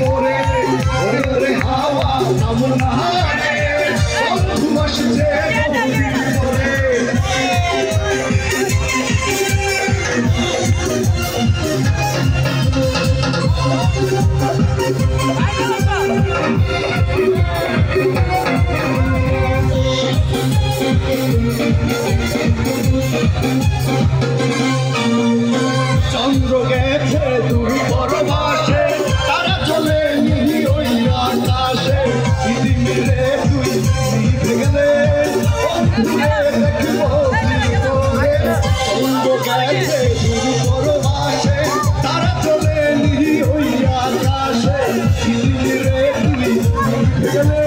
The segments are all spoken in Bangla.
পরে ওরে ওরে হাওয়া নামো না রে বন্ধু আসছে বহুদিন পরে চন্দ্র গেছে দূর পরবাসে তারা চলে নিহি ওই আকাশে দিদিরে তুই নিভে গেলে বন্ধুরে দেখব চন্দ্র গেছে দূর পরবাসে তারা চলে নিহি ওই আকাশে দিদিরে তুই নিভে গেলে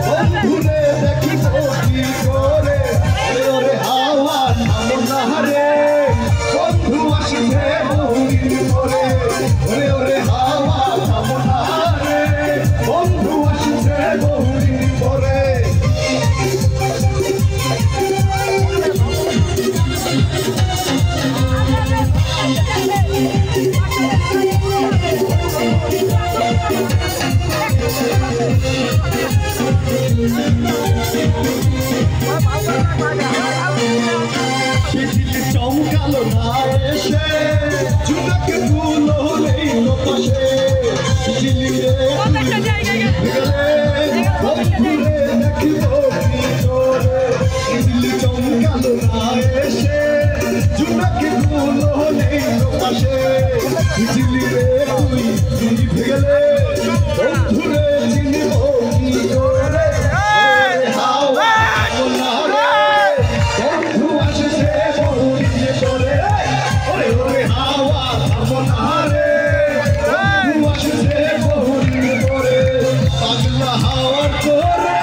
বন্ধুরে দেখব কি করে ওরে হাওয়া নামো না রে বন্ধু আসছে বহুদিন পরে ওরে ওরে হাওয়া নামো না রে বন্ধু আসছে বহুদিন পরে চমকালো না এসে জুটাকে ভুল হলেই পাশে ঝিলিয়ে বন্ধুরে দেখিব কি করে চমকালো না এসে জুটাকে ভুল হলেই পাশে ঝিলিয়ে তুই নিভে গেলে বন্ধুরে চিনিব কি করে হাওয়া না রে বন্ধু আসছে বহুদিন পরে ওরে ওরে হাওয়া নামো না রে বন্ধু আসছে বহুদিন পরে পাগলা হাওয়ার তোরে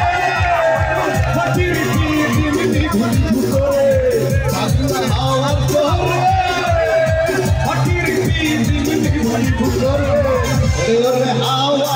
ফাটির দিমিনি ঘুরি করে পাগলা হাওয়ার তোরে ফাটির দিমিনি ঘুরি করে ওরে ওরে হাওয়া